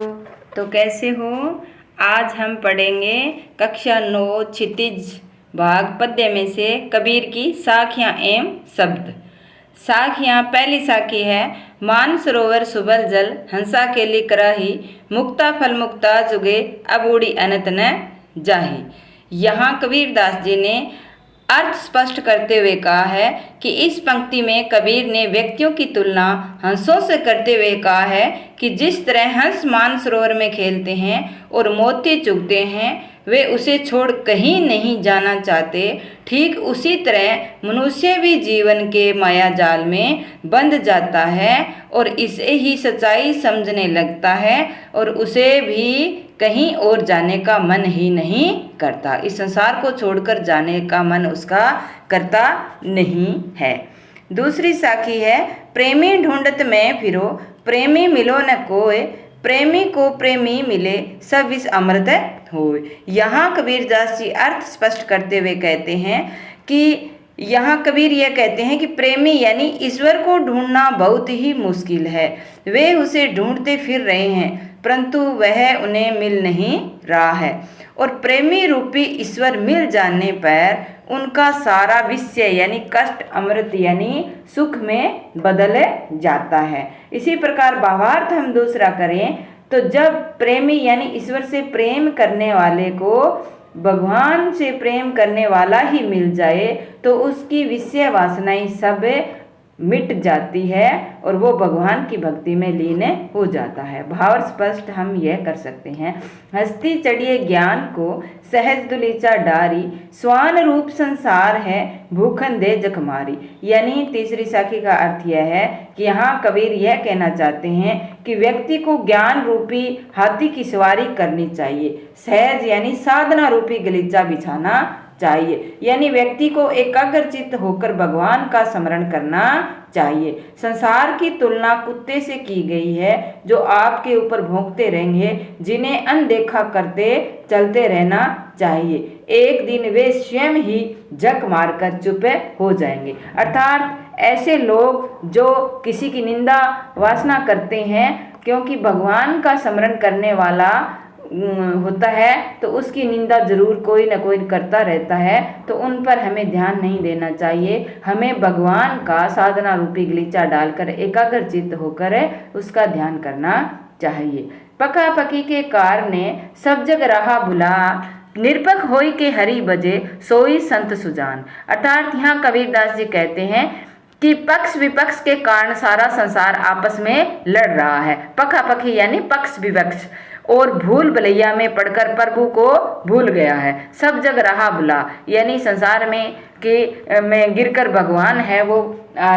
तो कैसे हो? आज हम पढ़ेंगे कक्षा 9 क्षितिज भाग पद्य में से कबीर की साखियाँ एवं शब्द। साखियाँ। पहली साखी है, मान सरोवर सुबल जल हंसा के लिक राही, मुक्ता फल मुक्ता जुगे अब उड़ी अनंत न जाही। यहाँ कबीरदास जी ने अर्थ स्पष्ट करते हुए कहा है कि इस पंक्ति में कबीर ने व्यक्तियों की तुलना हंसों से करते हुए कहा है कि जिस तरह हंस मानसरोवर में खेलते हैं और मोती चुगते हैं, वे उसे छोड़ कहीं नहीं जाना चाहते, ठीक उसी तरह मनुष्य भी जीवन के माया जाल में बंध जाता है और इसे ही सच्चाई समझने लगता है और उसे भी कहीं और जाने का मन ही नहीं करता। इस संसार को छोड़कर जाने का मन उसका करता नहीं है। दूसरी साखी है, प्रेमी ढूंढत में फिरो प्रेमी मिलो न कोय, प्रेमी को प्रेमी मिले सब विष अमृत होय। यहाँ कबीरदास जी अर्थ स्पष्ट करते हुए कहते हैं कि यहाँ कबीर यह कहते हैं कि प्रेमी यानी ईश्वर को ढूंढना बहुत ही मुश्किल है। वे उसे ढूंढते फिर रहे हैं परंतु वह उन्हें मिल नहीं रहा है, और प्रेमी रूपी ईश्वर मिल जाने पर उनका सारा विषय यानी कष्ट अमृत यानी सुख में बदल जाता है। इसी प्रकार भावार्थ हम दूसरा करें तो जब प्रेमी यानी ईश्वर से प्रेम करने वाले को भगवान से प्रेम करने वाला ही मिल जाए तो उसकी विषय वासनाएं सब मिट जाती है और वो भगवान की भक्ति में लीन हो जाता है। भाव स्पष्ट हम यह कर सकते हैं, हस्ती चढ़िए ज्ञान को सहज दुलीचा डारी, स्वान रूप संसार है भूखन दे जखमारी। यानी तीसरी साखी का अर्थ यह है कि यहाँ कबीर यह कहना चाहते हैं कि व्यक्ति को ज्ञान रूपी हाथी की सवारी करनी चाहिए, सहज यानी साधना रूपी गलीचा बिछाना चाहिए, यानी व्यक्ति को एकाग्रचित्त होकर भगवान का स्मरण करना चाहिए। संसार की तुलना कुत्ते से की गई है जो आपके ऊपर भौंकते रहेंगे, जिन्हें अनदेखा करते चलते रहना चाहिए। एक दिन वे स्वयं ही जक मारकर चुप हो जाएंगे। अर्थात ऐसे लोग जो किसी की निंदा वासना करते हैं, क्योंकि भगवान का स्मरण करने वाला होता है तो उसकी निंदा जरूर कोई ना कोई करता रहता है, तो उन पर हमें ध्यान नहीं देना चाहिए। हमें भगवान का साधना रूपी गलीचा डालकर एकाग्रचित्त होकर उसका ध्यान करना चाहिए। पका पकी के कार ने सब जग रहा बुला, निरपक होई के हरि बजे सोई संत सुजान। अर्थात यहाँ कबीरदास जी कहते हैं कि पक्ष विपक्ष के कारण सारा संसार आपस में लड़ रहा है। पका पकी यानी पक्ष विपक्ष, और भूल भलैया में पढ़कर प्रभु को भूल गया है। सब जग रहा बुला यानी संसार में गिरकर भगवान है वो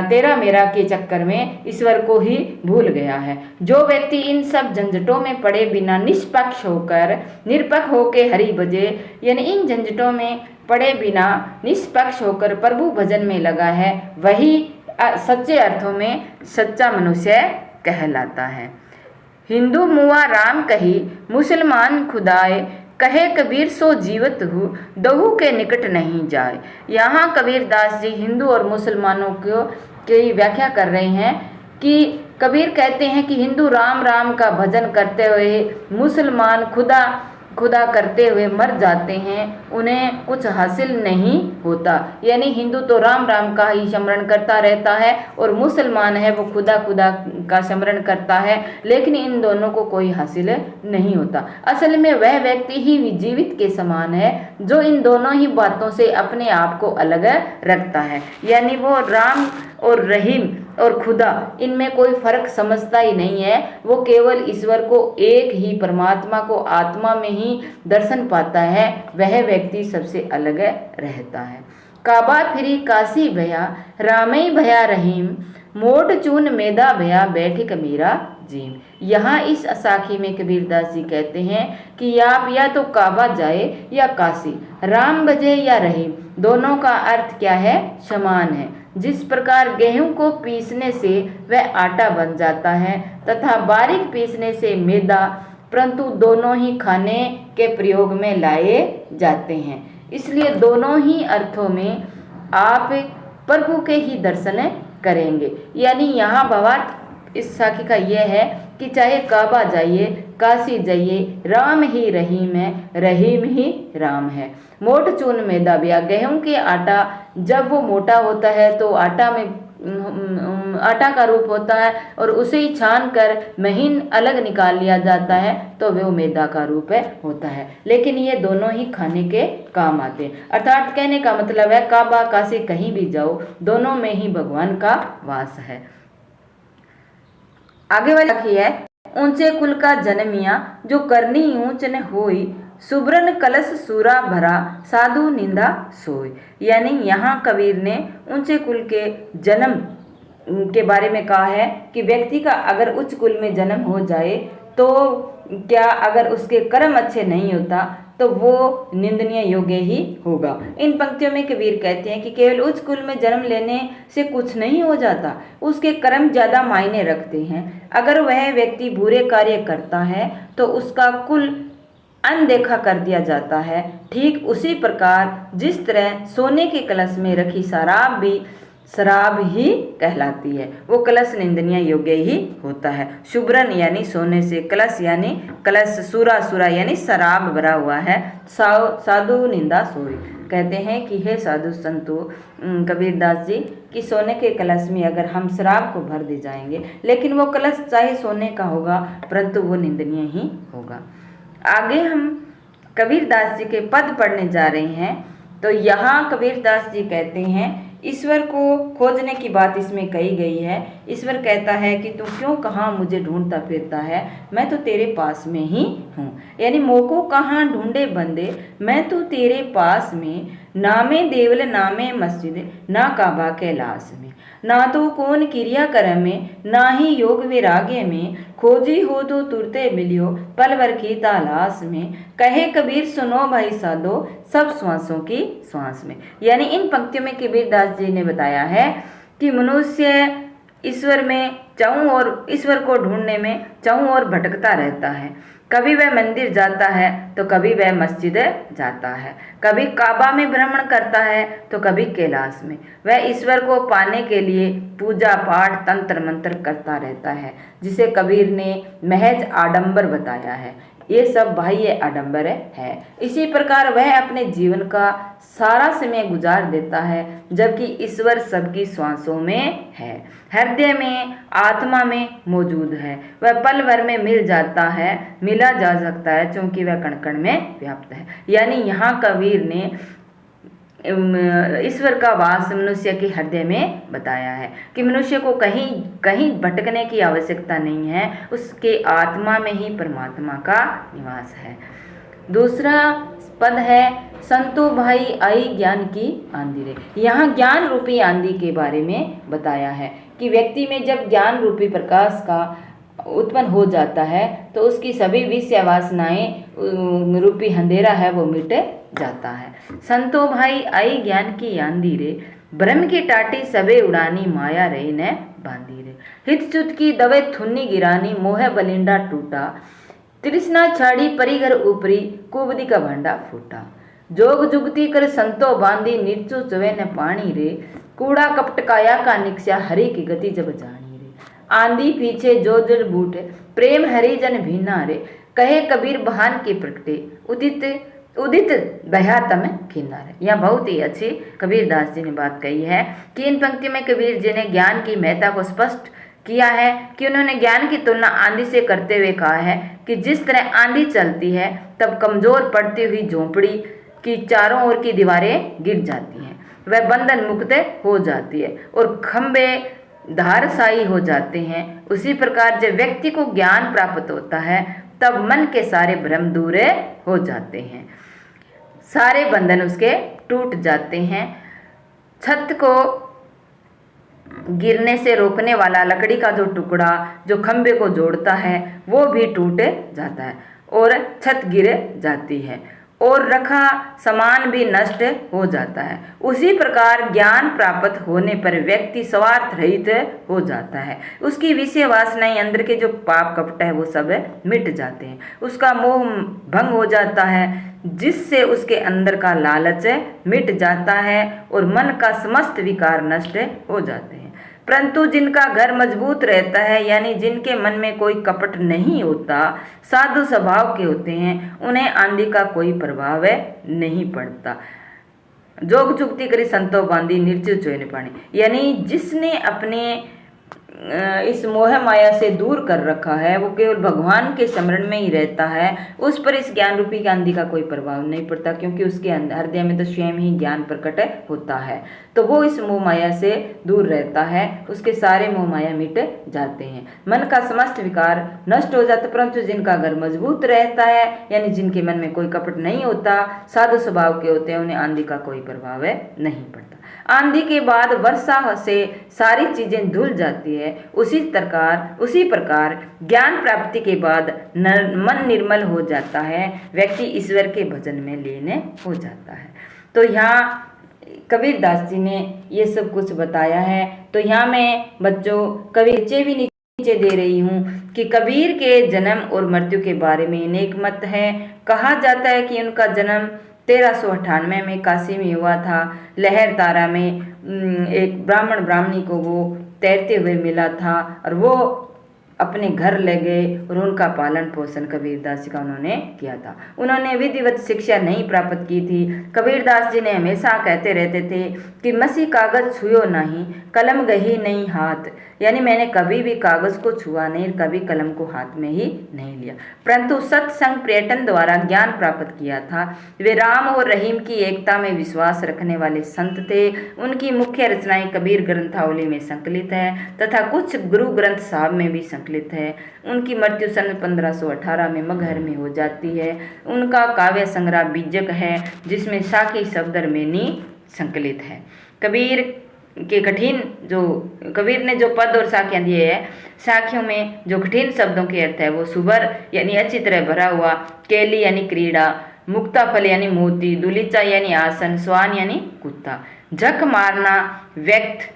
तेरा मेरा के चक्कर में ईश्वर को ही भूल गया है। जो व्यक्ति इन सब झंझटों में पड़े बिना निष्पक्ष होकर निरपक्ष होकर हरि भजे यानी इन झंझटों में पड़े बिना निष्पक्ष होकर प्रभु भजन में लगा है, वही सच्चे अर्थों में सच्चा मनुष्य कहलाता है। हिंदू मुआ राम कही मुसलमान खुदाए, कहे कबीर सो जीवत हूँ दहू के निकट नहीं जाए। यहाँ कबीरदास जी हिंदू और मुसलमानों की व्याख्या कर रहे हैं कि कबीर कहते हैं कि हिंदू राम राम का भजन करते हुए मुसलमान खुदा करते हुए मर जाते हैं, उन्हें कुछ हासिल नहीं होता। यानी हिंदू तो राम राम का ही स्मरण करता रहता है और मुसलमान है वो खुदा का स्मरण करता है, लेकिन इन दोनों को कोई हासिल नहीं होता। असल में वह व्यक्ति ही जीवित के समान है जो इन दोनों ही बातों से अपने आप को अलग रखता है। यानी वो राम और रहीम और खुदा इनमें कोई फर्क समझता ही नहीं है, वो केवल ईश्वर को एक ही परमात्मा को आत्मा में ही दर्शन पाता है, वह व्यक्ति सबसे अलग रहता है। काबा फिरी काशी भया रामई भया रहीम, मोट चून मेदा भया बैठिक मीरा जीम। यहाँ इस साखी में कबीरदास जी कहते हैं कि आप या तो काबा जाए या काशी, राम भजे या रहीम, दोनों का अर्थ क्या है? समान है। जिस प्रकार गेहूं को पीसने से वह आटा बन जाता है तथा बारीक पीसने से मैदा, परंतु दोनों ही खाने के प्रयोग में लाए जाते हैं, इसलिए दोनों ही अर्थों में आप प्रभु के ही दर्शन करेंगे। यानी यहाँ भावार्थ इस साखी का यह है कि चाहे काबा जाइए काशी जइये, राम ही रहीम है, रहीम ही राम है। मोट चून मैदा ब्या, गेहूं के आटा जब वो मोटा होता है तो आटा का रूप होता है और उसे ही छान कर महीन अलग निकाल लिया जाता है तो वो मैदा का रूप होता है। लेकिन ये दोनों ही खाने के काम आते हैं। अर्थात कहने का मतलब है काबा काशी कहीं भी जाओ, दोनों में ही भगवान का वास है। आगे वाली है, ऊंचे कुल का जन्मिया, जो करनी ऊंच न होई, सुब्रन कलश सूरा भरा, साधु निंदा सोई। यानी यहाँ कबीर ने ऊंचे कुल के जन्म के बारे में कहा है कि व्यक्ति का अगर उच्च कुल में जन्म हो जाए तो क्या अगर उसके कर्म अच्छे नहीं होता तो वो निंदनीय योग्य ही होगा। इन पंक्तियों में कबीर कहते हैं कि केवल उच्च कुल में जन्म लेने से कुछ नहीं हो जाता, उसके कर्म ज़्यादा मायने रखते हैं। अगर वह व्यक्ति बुरे कार्य करता है तो उसका कुल अनदेखा कर दिया जाता है। ठीक उसी प्रकार जिस तरह सोने के कलश में रखी शराब भी शराब ही कहलाती है, वो कलश निंदनीय योग्य ही होता है। शुभ्रन यानी सोने से, कलश यानी कलश, सूरा सूरा यानी शराब भरा हुआ है, साधु निंदा सोई। कहते हैं कि हे साधु संतो कबीरदास जी कि सोने के कलश में अगर हम शराब को भर दे जाएंगे, लेकिन वो कलश चाहे सोने का होगा परंतु वो निंदनीय ही होगा। आगे हम कबीरदास जी के पद पढ़ने जा रहे हैं। तो यहाँ कबीरदास जी कहते हैं, ईश्वर को खोजने की बात इसमें कही गई है। ईश्वर कहता है कि तू क्यों कहाँ मुझे ढूंढता फिरता है, मैं तो तेरे पास में ही हूँ। यानी मोको कहाँ ढूंढे बंदे, मैं तो तेरे पास में, नामे देवल नामे मस्जिद, ना काबा कैलाश में, ना तो कौन क्रिया कर्म में, ना ही योग विराग्य में, खोजी हो तो तुरते मिलियो पल भर की तलाश में, कहे कबीर सुनो भाई साधो सब श्वासों की श्वास में। यानी इन पंक्तियों में कबीरदास जी ने बताया है कि मनुष्य ईश्वर में चारों ओर, ईश्वर को ढूंढने में चारों ओर भटकता रहता है। कभी वह मंदिर जाता है तो कभी वह मस्जिद जाता है, कभी काबा में भ्रमण करता है तो कभी कैलाश में। वह ईश्वर को पाने के लिए पूजा पाठ तंत्र मंत्र करता रहता है, जिसे कबीर ने महज आडंबर बताया है। ये सब बाह्य आडंबर है। इसी प्रकार वह अपने जीवन का सारा समय गुजार देता है, जबकि ईश्वर सबकी श्वासों में है, हृदय में, आत्मा में मौजूद है। वह पल भर में मिल जाता है, मिला जा सकता है, क्योंकि वह कण कण में व्याप्त है। यानी यहाँ कबीर ने ईश्वर का वास मनुष्य के हृदय में बताया है कि मनुष्य को कहीं कहीं भटकने की आवश्यकता नहीं है, उसके आत्मा में ही परमात्मा का निवास है। दूसरा पद है, संतो भाई आई ज्ञान की आंधी रे। यहाँ ज्ञान रूपी आंधी के बारे में बताया है कि व्यक्ति में जब ज्ञान रूपी प्रकाश का उत्पन्न हो जाता है तो उसकी सभी विषय वासनाएं रूपी अंधेरा है वो मिट जाता है। संतो भाई आई ज्ञान की आंधी रे, ब्रह्म की टाटी सबे उड़ानी, माया रही ने बांधी रे। हित चुत की दवे थुन्नी गिरानी, मोह बलिंडा टूटा, तृष्णा छाड़ी परिघर ऊपरी, कुबदी का भांडा फूटा। जोग जुगती कर संतो बांधी, नीचू चवे न पानी रे, कूड़ा कपट काया का निक्ष्या, हरि की गति जब जानी रे। आंधी पीछे जो जड़ बूटे, प्रेम हरिजन भीना रे, कहे कबीर बहान के प्रगटे, उदित बहा तम किन्नारे। यह बहुत ही अच्छी कबीरदास जी ने बात कही है कि इन पंक्ति में कबीर जी ने ज्ञान की महत्ता को स्पष्ट किया है कि उन्होंने ज्ञान की तुलना आंधी से करते हुए कहा है कि जिस तरह आंधी चलती है तब कमजोर पड़ती हुई झोंपड़ी की चारों ओर की दीवारें गिर जाती हैं, वह बंधन मुक्त हो जाती है और खंबे धारशायी हो जाते हैं। उसी प्रकार जब व्यक्ति को ज्ञान प्राप्त होता है तब मन के सारे भ्रम दूर हो जाते हैं, सारे बंधन उसके टूट जाते हैं। छत को गिरने से रोकने वाला लकड़ी का जो टुकड़ा जो खंबे को जोड़ता है वो भी टूट जाता है और छत गिर जाती है और रखा सामान भी नष्ट हो जाता है। उसी प्रकार ज्ञान प्राप्त होने पर व्यक्ति स्वार्थ रहित हो जाता है, उसकी विषय वासनाएं, अंदर के जो पाप कपट है वो सब मिट जाते हैं, उसका मोह भंग हो जाता है, जिससे उसके अंदर का लालच मिट जाता है और मन का समस्त विकार नष्ट हो जाते हैं। परंतु जिनका घर मजबूत रहता है, यानी जिनके मन में कोई कपट नहीं होता, साधु स्वभाव के होते हैं, उन्हें आंधी का कोई प्रभाव नहीं पड़ता। जोग चुक्ति करी संतो बांधी निर्चु चोय न पानी, यानी जिसने अपने इस मोह माया से दूर कर रखा है, वो केवल भगवान के स्मरण में ही रहता है, उस पर इस ज्ञान रूपी आंधी का कोई प्रभाव नहीं पड़ता, क्योंकि उसके हृदय में तो स्वयं ही ज्ञान प्रकट होता है। तो वो इस मोह माया से दूर रहता है, उसके सारे मोह माया मिट जाते हैं, मन का समस्त विकार नष्ट हो जाता। परंतु जिनका घर मजबूत रहता है, यानी जिनके मन में कोई कपट नहीं होता, साधु स्वभाव के होते हैं, उन्हें आंधी का कोई प्रभाव नहीं पड़ता। आंधी के बाद वर्षा से सारी चीजें धुल जाती है, उसी प्रकार ज्ञान प्राप्ति के बाद मन निर्मल हो जाता है, व्यक्ति ईश्वर के भजन में लीन हो जाता है। तो यहाँ कबीर दास जी ने ये सब कुछ बताया है। तो यहाँ मैं बच्चों कबीर भी नीचे दे रही हूँ कि कबीर के जन्म और मृत्यु के बारे में अनेक मत है। कहा जाता है कि उनका जन्म 1398 में काशी में हुआ था। लहर तारा में एक ब्राह्मण ब्राह्मणी को वो तैरते हुए मिला था और वो अपने घर ले गए और उनका पालन पोषण कबीरदास जी का उन्होंने किया था। उन्होंने विधिवत शिक्षा नहीं प्राप्त की थी। कबीरदास जी ने हमेशा कहते रहते थे कि मसी कागज छुयो नहीं, कलम गही नहीं हाथ, यानी मैंने कभी भी कागज को छुआ नहीं, कभी कलम को हाथ में ही नहीं लिया, परंतु सत्संग पर्यटन द्वारा ज्ञान प्राप्त किया था। वे राम और रहीम की एकता में विश्वास रखने वाले संत थे। उनकी मुख्य रचनाएं कबीर ग्रंथावली में संकलित है तथा कुछ गुरु ग्रंथ साहब में भी संकलित है। उनकी मृत्यु सन 1518 में मगहर में हो जाती है। उनका काव्य संग्रह बीजक है, जिसमें साखी शब्दरमेनी संकलित है। कबीर के कठिन जो कबीर ने जो पद और साखियाँ दिए हैं, साखियों में जो कठिन शब्दों के अर्थ है वो सुबर यानी अच्छी तरह भरा हुआ, केली यानी क्रीड़ा, मुक्ताफल यानी मोती, दुलीचा यानी आसन, स्वान यानी कुत्ता, झक मारना, व्यक्त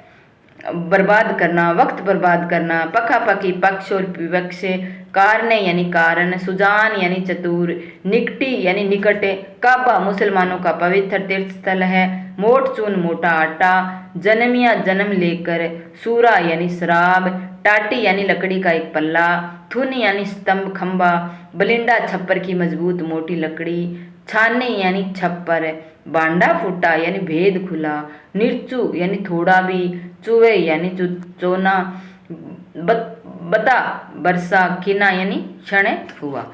बर्बाद करना, वक्त बर्बाद करना, पखापखी पक्ष और विपक्ष, कारणे यानी कारण, सुजान यानी चतुर, निकटी यानी निकट, काबा मुसलमानों का पवित्र तीर्थ स्थल है, मोट चून मोटा आटा, जन्मिया जन्म लेकर, सूरा यानी शराब, टाटी यानी लकड़ी का एक पल्ला, थुन यानी स्तंभ खंबा, बलिंडा छप्पर की मजबूत मोटी लकड़ी, छाने यानी छप्पर, बांडा फूटा यानी भेद खुला, निर्चु यानी थोड़ा भी, चुवे यानी चोना, बता वर्षा, किना यानी क्षण हुआ।